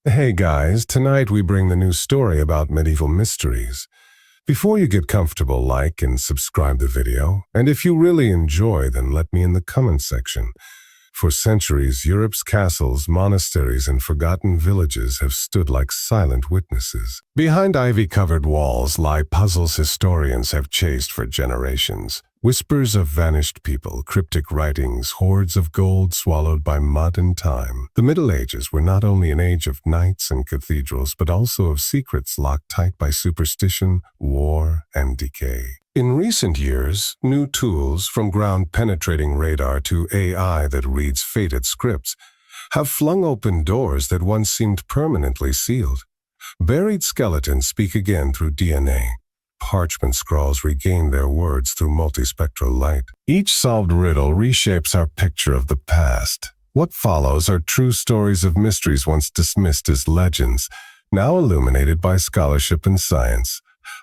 Hey guys, tonight we bring the new story about medieval mysteries. Before you get comfortable, like and subscribe the video, and if you really enjoy, then let me in the comments section. For centuries, Europe's castles, monasteries, and forgotten villages have stood like silent witnesses. Behind ivy-covered walls lie puzzles historians have chased for generations. Whispers of vanished people, cryptic writings, hoards of gold swallowed by mud and time. The Middle Ages were not only an age of knights and cathedrals, but also of secrets locked tight by superstition, war, and decay. In recent years, new tools, from ground-penetrating radar to AI that reads fated scripts, have flung open doors that once seemed permanently sealed. Buried skeletons speak again through DNA. Parchment scrawls regain their words through multispectral light. Each solved riddle reshapes our picture of the past. What follows are true stories of mysteries once dismissed as legends, now illuminated by scholarship and science.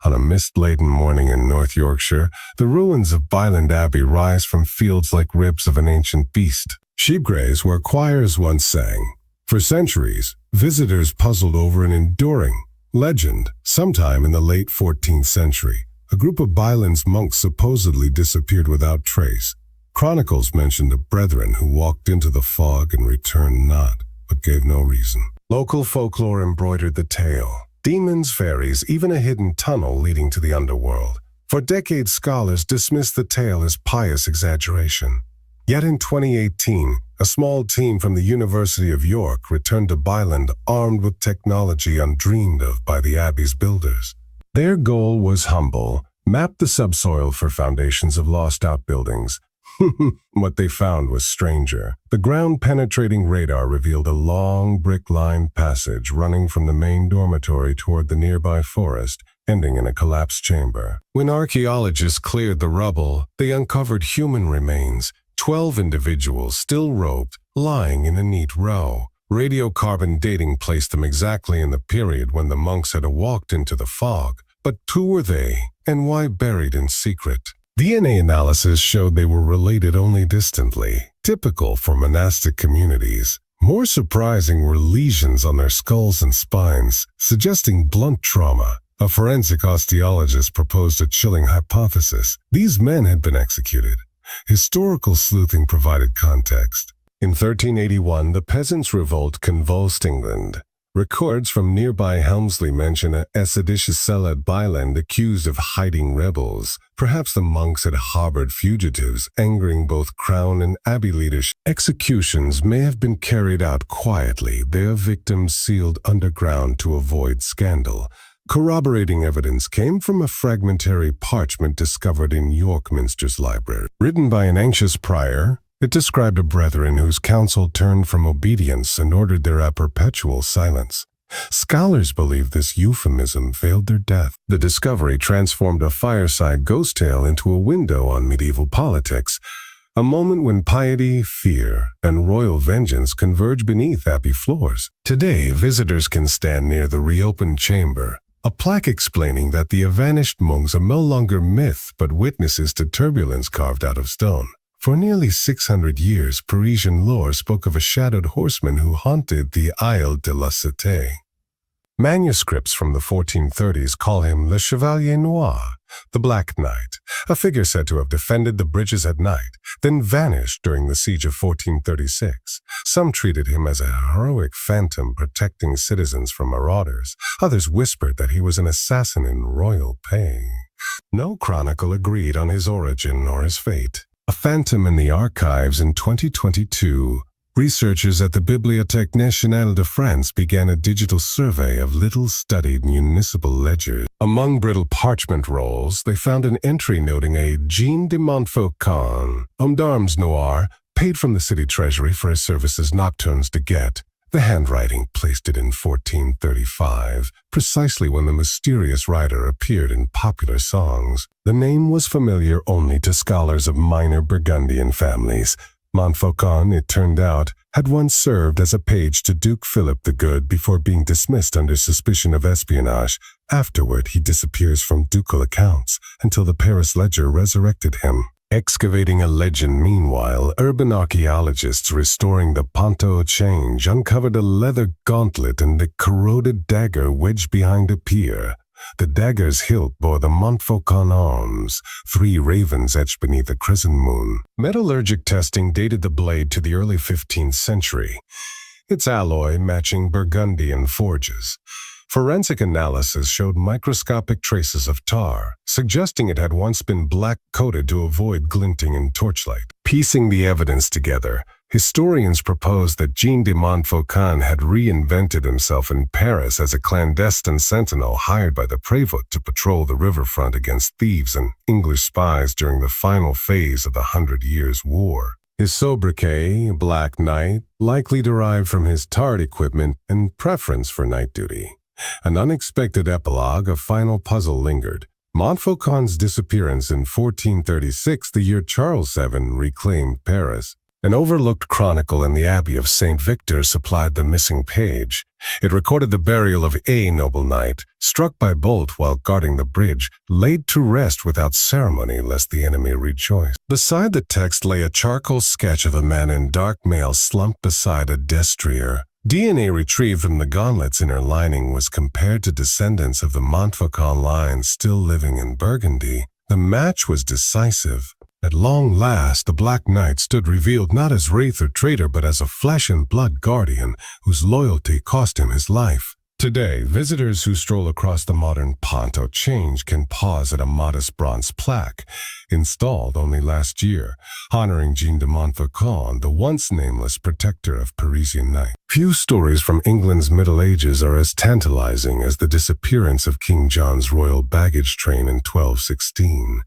On a mist-laden morning in North Yorkshire, the ruins of Byland Abbey rise from fields like ribs of an ancient beast. Sheep graze where choirs once sang. For centuries, visitors puzzled over an enduring legend. Sometime in the late 14th century, a group of Byland's monks supposedly disappeared without trace. Chronicles mentioned a brethren who walked into the fog and returned not, but gave no reason. Local folklore embroidered the tale. Demons, fairies, even a hidden tunnel leading to the underworld. For decades, scholars dismissed the tale as pious exaggeration. Yet in 2018, a small team from the University of York returned to Byland armed with technology undreamed of by the Abbey's builders. Their goal was humble: map the subsoil for foundations of lost outbuildings. What they found was stranger. The ground-penetrating radar revealed a long, brick-lined passage running from the main dormitory toward the nearby forest, ending in a collapsed chamber. When archaeologists cleared the rubble, they uncovered human remains, 12 individuals still roped, lying in a neat row. Radiocarbon dating placed them exactly in the period when the monks had walked into the fog. But who were they, and why buried in secret? DNA analysis showed they were related only distantly, typical for monastic communities. More surprising were lesions on their skulls and spines, suggesting blunt trauma. A forensic osteologist proposed a chilling hypothesis: these men had been executed. Historical sleuthing provided context. In 1381, the Peasants' Revolt convulsed England. Records from nearby Helmsley mention a seditious cell at Byland accused of hiding rebels. Perhaps the monks had harbored fugitives, angering both crown and abbey leadership. Executions may have been carried out quietly, their victims sealed underground to avoid scandal. Corroborating evidence came from a fragmentary parchment discovered in York Minster's library. Written by an anxious prior, it described a brethren whose counsel turned from obedience and ordered their perpetual silence. Scholars believe this euphemism veiled their death. The discovery transformed a fireside ghost tale into a window on medieval politics, a moment when piety, fear, and royal vengeance converge beneath abbey floors. Today, visitors can stand near the reopened chamber, a plaque explaining that the vanished monks are no longer myth but witnesses to turbulence carved out of stone. For nearly 600 years, Parisian lore spoke of a shadowed horseman who haunted the Isle de la Cité. Manuscripts from the 1430s call him Le Chevalier Noir, the Black Knight, a figure said to have defended the bridges at night, then vanished during the siege of 1436. Some treated him as a heroic phantom protecting citizens from marauders. Others whispered that he was an assassin in royal pay. No chronicle agreed on his origin or his fate. A phantom in the archives. In 2022, researchers at the Bibliothèque Nationale de France began a digital survey of little-studied municipal ledgers. Among brittle parchment rolls, they found an entry noting a Jean de Montfaucon, homme d'armes noir, paid from the city treasury for his services nocturnes de guet. The handwriting placed it in 1435, precisely when the mysterious writer appeared in popular songs. The name was familiar only to scholars of minor Burgundian families. Montfaucon, it turned out, had once served as a page to Duke Philip the Good before being dismissed under suspicion of espionage. Afterward, he disappears from ducal accounts until the Paris ledger resurrected him. Excavating a legend meanwhile, urban archaeologists restoring the Ponto Change uncovered a leather gauntlet and a corroded dagger wedged behind a pier. The dagger's hilt bore the Montfaucon arms, 3 ravens etched beneath a crescent moon. Metallurgic testing dated the blade to the early 15th century, its alloy matching Burgundian forges. Forensic analysis showed microscopic traces of tar, suggesting it had once been black-coated to avoid glinting in torchlight. Piecing the evidence together, historians propose that Jean de Montfaucon had reinvented himself in Paris as a clandestine sentinel hired by the Prévôt to patrol the riverfront against thieves and English spies during the final phase of the 100 Years' War. His sobriquet, Black Knight, likely derived from his tarred equipment and preference for night duty. An unexpected epilogue, a final puzzle lingered. Montfaucon's disappearance in 1436, the year Charles VII reclaimed Paris. An overlooked chronicle in the Abbey of St. Victor supplied the missing page. It recorded the burial of a noble knight, struck by bolt while guarding the bridge, laid to rest without ceremony lest the enemy rejoice. Beside the text lay a charcoal sketch of a man in dark mail slumped beside a destrier. DNA retrieved from the gauntlet's inner lining was compared to descendants of the Montfaucon line still living in Burgundy. The match was decisive. At long last, the Black Knight stood revealed not as wraith or traitor, but as a flesh-and-blood guardian whose loyalty cost him his life. Today, visitors who stroll across the modern Ponto Change can pause at a modest bronze plaque, installed only last year, honoring Jean de Montfaucon, the once nameless protector of Parisian night. Few stories from England's Middle Ages are as tantalizing as the disappearance of King John's royal baggage train in 1216.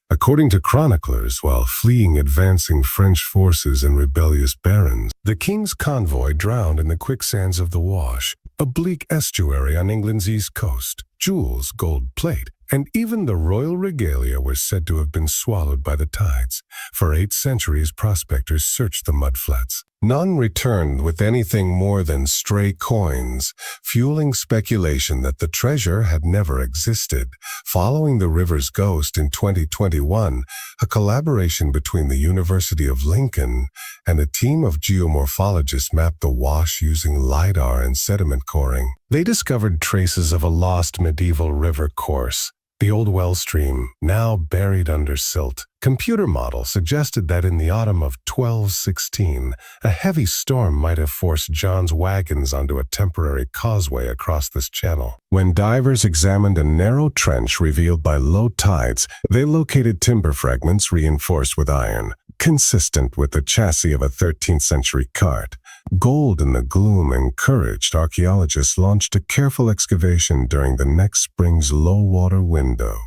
According to chroniclers, while fleeing advancing French forces and rebellious barons, the king's convoy drowned in the quicksands of the Wash, a bleak estuary on England's east coast. Jewels, gold plate, and even the royal regalia were said to have been swallowed by the tides. For 8 centuries, prospectors searched the mudflats. None returned with anything more than stray coins, fueling speculation that the treasure had never existed. Following the river's ghost in 2021, a collaboration between the University of Lincoln and a team of geomorphologists mapped the Wash using LiDAR and sediment coring. They discovered traces of a lost medieval river course. The old well stream, now buried under silt. Computer models suggested that in the autumn of 1216, a heavy storm might have forced John's wagons onto a temporary causeway across this channel. When divers examined a narrow trench revealed by low tides, they located timber fragments reinforced with iron, consistent with the chassis of a 13th century cart. Gold in the gloom encouraged archaeologists launched a careful excavation during the next spring's low-water window.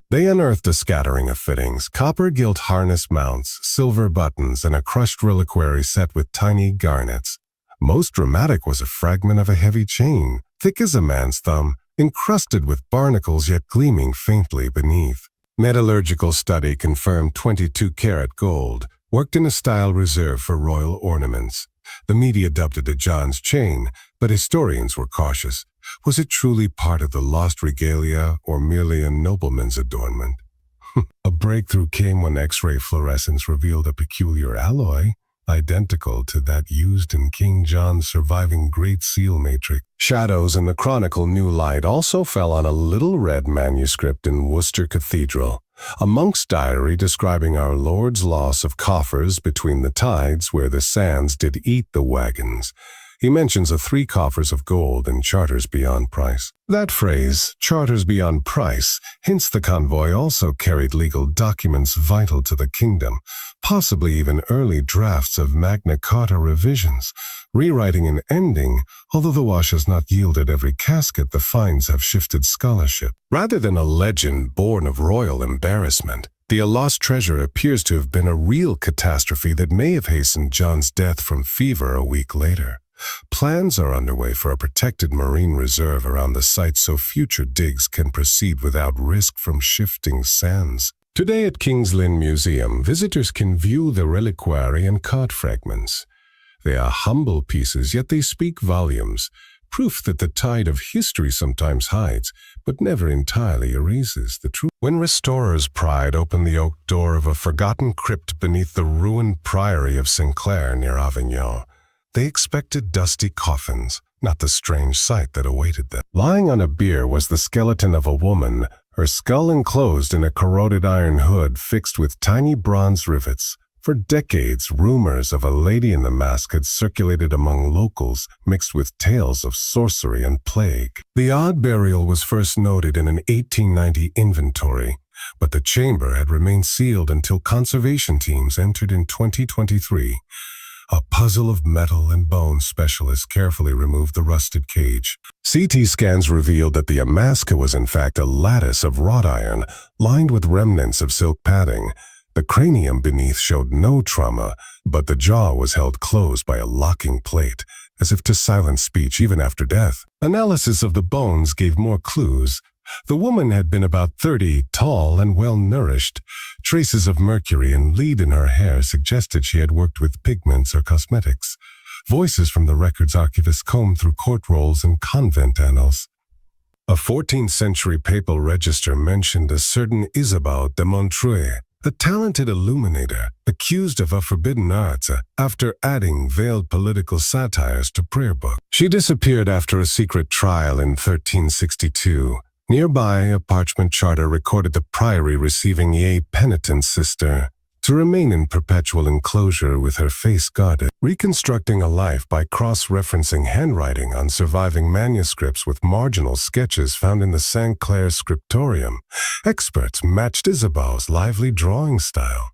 They unearthed a scattering of fittings, copper-gilt harness mounts, silver buttons, and a crushed reliquary set with tiny garnets. Most dramatic was a fragment of a heavy chain, thick as a man's thumb, encrusted with barnacles yet gleaming faintly beneath. Metallurgical study confirmed 22-karat gold, worked in a style reserved for royal ornaments. The media dubbed it a John's chain, but historians were cautious. Was it truly part of the lost regalia or merely a nobleman's adornment? A breakthrough came when X-ray fluorescence revealed a peculiar alloy, identical to that used in King John's surviving Great Seal matrix. Shadows in the Chronicle New Light also fell on a little red manuscript in Worcester Cathedral, a monk's diary describing our Lord's loss of coffers between the tides where the sands did eat the wagons. He mentions 3 coffers of gold and charters beyond price. That phrase, charters beyond price, hints the convoy also carried legal documents vital to the kingdom, possibly even early drafts of Magna Carta revisions. Rewriting and ending, although the Wash has not yielded every casket, the finds have shifted scholarship. Rather than a legend born of royal embarrassment, the lost treasure appears to have been a real catastrophe that may have hastened John's death from fever a week later. Plans are underway for a protected marine reserve around the site so future digs can proceed without risk from shifting sands. Today at King's Lynn Museum, visitors can view the reliquary and card fragments. They are humble pieces, yet they speak volumes. proof that the tide of history sometimes hides, but never entirely erases the truth. When restorers pried open the oak door of a forgotten crypt beneath the ruined priory of Sinclair near Avignon, they expected dusty coffins, not the strange sight that awaited them. Lying on a bier was the skeleton of a woman, her skull enclosed in a corroded iron hood fixed with tiny bronze rivets. For decades, rumors of a lady in the mask had circulated among locals, mixed with tales of sorcery and plague. The odd burial was first noted in an 1890 inventory, but the chamber had remained sealed until conservation teams entered in 2023. A puzzle of metal and bone specialists carefully removed the rusted cage. CT scans revealed that the amaska was in fact a lattice of wrought iron, lined with remnants of silk padding. The cranium beneath showed no trauma, but the jaw was held closed by a locking plate, as if to silence speech even after death. Analysis of the bones gave more clues. The woman had been about 30, tall and well-nourished. Traces of mercury and lead in her hair suggested she had worked with pigments or cosmetics. Voices from the records archivists combed through court rolls and convent annals. A 14th century papal register mentioned a certain Isabeau de Montreuil, a talented illuminator accused of a forbidden arts after adding veiled political satires to prayer books. She disappeared after a secret trial in 1362. Nearby, a parchment charter recorded the priory receiving a penitent sister to remain in perpetual enclosure with her face guarded, reconstructing a life by cross-referencing handwriting on surviving manuscripts with marginal sketches found in the St. Clair scriptorium. Experts matched Isabeau's lively drawing style.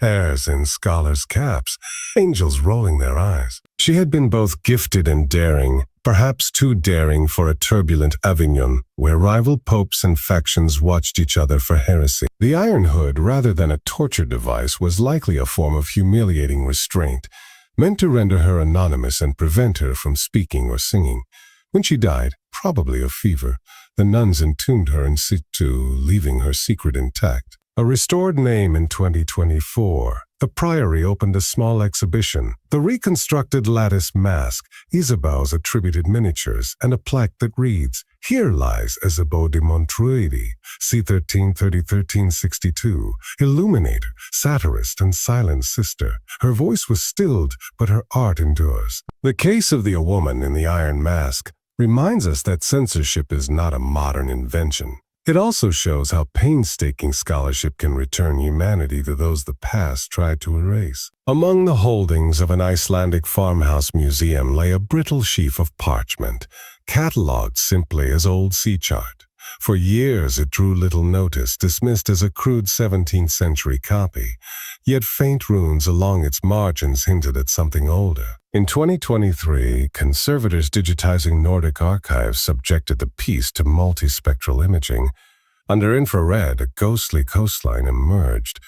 Hares in scholars' caps, angels rolling their eyes. She had been both gifted and daring, perhaps too daring for a turbulent Avignon, where rival popes and factions watched each other for heresy. The iron hood, rather than a torture device, was likely a form of humiliating restraint, meant to render her anonymous and prevent her from speaking or singing. When she died, probably of fever, the nuns entombed her in situ, leaving her secret intact. A restored name in 2024, the priory opened a small exhibition, the reconstructed lattice mask, Isabeau's attributed miniatures, and a plaque that reads, "Here lies Isabeau de Montreuil, c. 1330-1362, illuminator, satirist, and silent sister. Her voice was stilled, but her art endures." The case of the woman in the iron mask reminds us that censorship is not a modern invention. It also shows how painstaking scholarship can return humanity to those the past tried to erase. Among the holdings of an Icelandic farmhouse museum lay a brittle sheaf of parchment, catalogued simply as Old Sea Chart. For years it drew little notice, dismissed as a crude 17th century copy, yet faint runes along its margins hinted at something older. In 2023, conservators digitizing Nordic archives subjected the piece to multispectral imaging. Under infrared, a ghostly coastline emerged.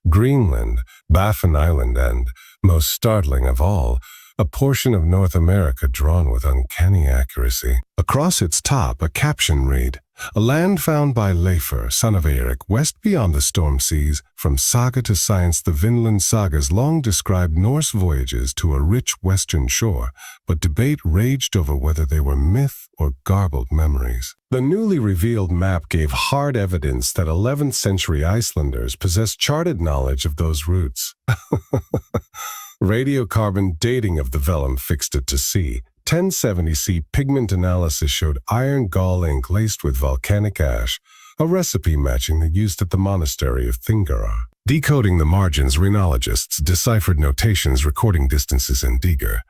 Greenland, Baffin Island, and, most startling of all, a portion of North America drawn with uncanny accuracy. Across its top, a caption read, "A land found by Leifr, son of Eirik, west beyond the storm seas. From saga to science, the Vinland sagas long described Norse voyages to a rich western shore, but debate raged over whether they were myth or garbled memories." The newly revealed map gave hard evidence that 11th century Icelanders possessed charted knowledge of those routes. Radiocarbon dating of the vellum fixed it to C. 1070C pigment analysis showed iron gall ink laced with volcanic ash, a recipe matching the used at the monastery of Thingara. Decoding the margins, rhenologists deciphered notations recording distances in Diger.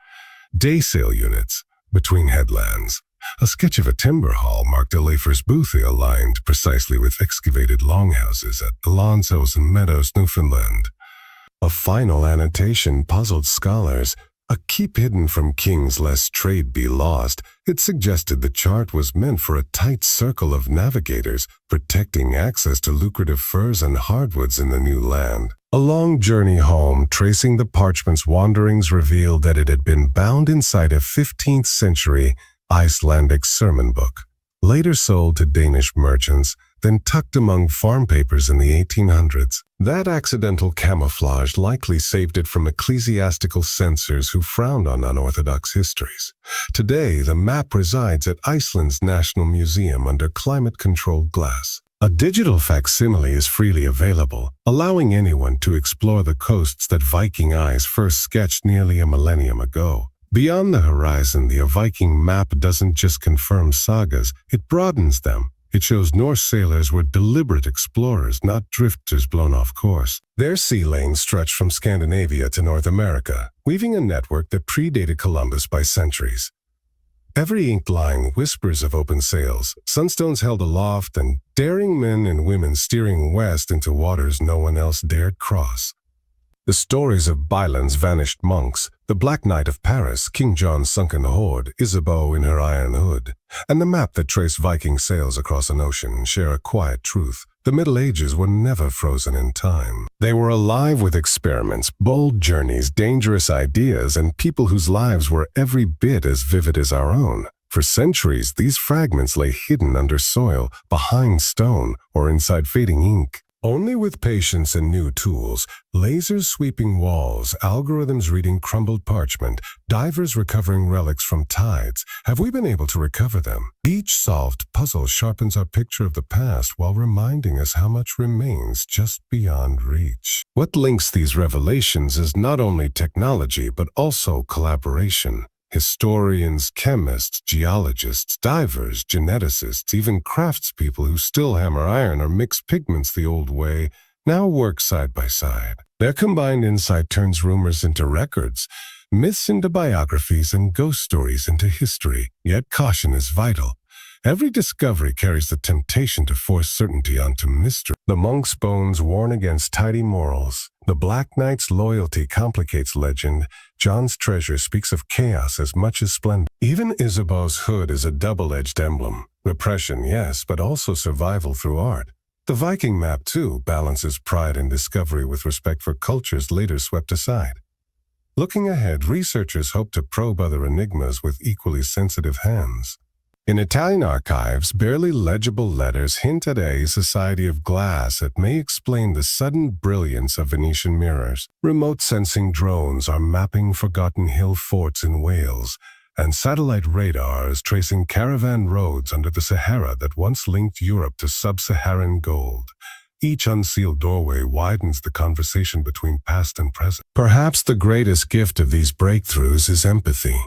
Day sail units between headlands. A sketch of a timber hall marked a Leifr's booth aligned precisely with excavated longhouses at Alonso's and Meadows, Newfoundland. A final annotation puzzled scholars. A keep hidden from kings lest trade be lost. It suggested the chart was meant for a tight circle of navigators, protecting access to lucrative furs and hardwoods in the new land. A long journey home, tracing the parchment's wanderings, revealed that it had been bound inside a 15th century Icelandic sermon book. Later sold to Danish merchants, then tucked among farm papers in the 1800s. That accidental camouflage likely saved it from ecclesiastical censors who frowned on unorthodox histories. Today, the map resides at Iceland's National Museum under climate-controlled glass. A digital facsimile is freely available, allowing anyone to explore the coasts that Viking eyes first sketched nearly a millennium ago. Beyond the horizon, the Viking Map doesn't just confirm sagas, it broadens them. It shows Norse sailors were deliberate explorers, not drifters blown off course. Their sea lanes stretched from Scandinavia to North America, weaving a network that predated Columbus by centuries. Every inked line whispers of open sails, sunstones held aloft, and daring men and women steering west into waters no one else dared cross. The stories of Byland's vanished monks, the Black Knight of Paris, King John's sunken hoard, Isabeau in her iron hood, and the map that traced Viking sails across an ocean share a quiet truth. The Middle Ages were never frozen in time. They were alive with experiments, bold journeys, dangerous ideas, and people whose lives were every bit as vivid as our own. For centuries, these fragments lay hidden under soil, behind stone, or inside fading ink. Only with patience and new tools, lasers sweeping walls, algorithms reading crumbled parchment, divers recovering relics from tides, have we been able to recover them. Each solved puzzle sharpens our picture of the past while reminding us how much remains just beyond reach. What links these revelations is not only technology but also collaboration. Historians, chemists, geologists, divers, geneticists, even craftspeople who still hammer iron or mix pigments the old way, now work side by side. Their combined insight turns rumors into records, myths into biographies, and ghost stories into history. Yet caution is vital. Every discovery carries the temptation to force certainty onto mystery. The monk's bones warn against tidy morals. The Black Knight's loyalty complicates legend. John's treasure speaks of chaos as much as splendor. Even Isabeau's hood is a double-edged emblem. Repression, yes, but also survival through art. The Viking Map, too, balances pride and discovery with respect for cultures later swept aside. Looking ahead, researchers hope to probe other enigmas with equally sensitive hands. In Italian archives, barely legible letters hint at a society of glass that may explain the sudden brilliance of Venetian mirrors. Remote sensing drones are mapping forgotten hill forts in Wales, and satellite radars tracing caravan roads under the Sahara that once linked Europe to sub-Saharan gold. Each unsealed doorway widens the conversation between past and present. Perhaps the greatest gift of these breakthroughs is empathy.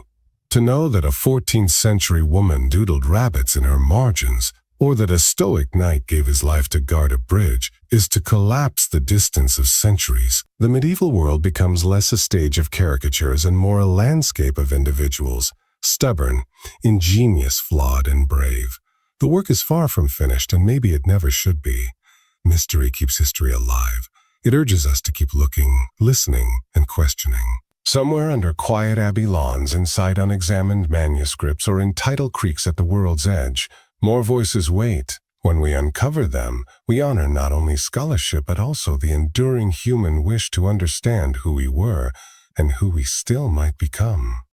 To know that a 14th century woman doodled rabbits in her margins, or that a stoic knight gave his life to guard a bridge, is to collapse the distance of centuries. The medieval world becomes less a stage of caricatures and more a landscape of individuals, stubborn, ingenious, flawed, and brave. The work is far from finished, and maybe it never should be. Mystery keeps history alive. It urges us to keep looking, listening, and questioning. Somewhere under quiet abbey lawns, inside unexamined manuscripts, or in tidal creeks at the world's edge, more voices wait. When we uncover them, we honor not only scholarship but also the enduring human wish to understand who we were and who we still might become.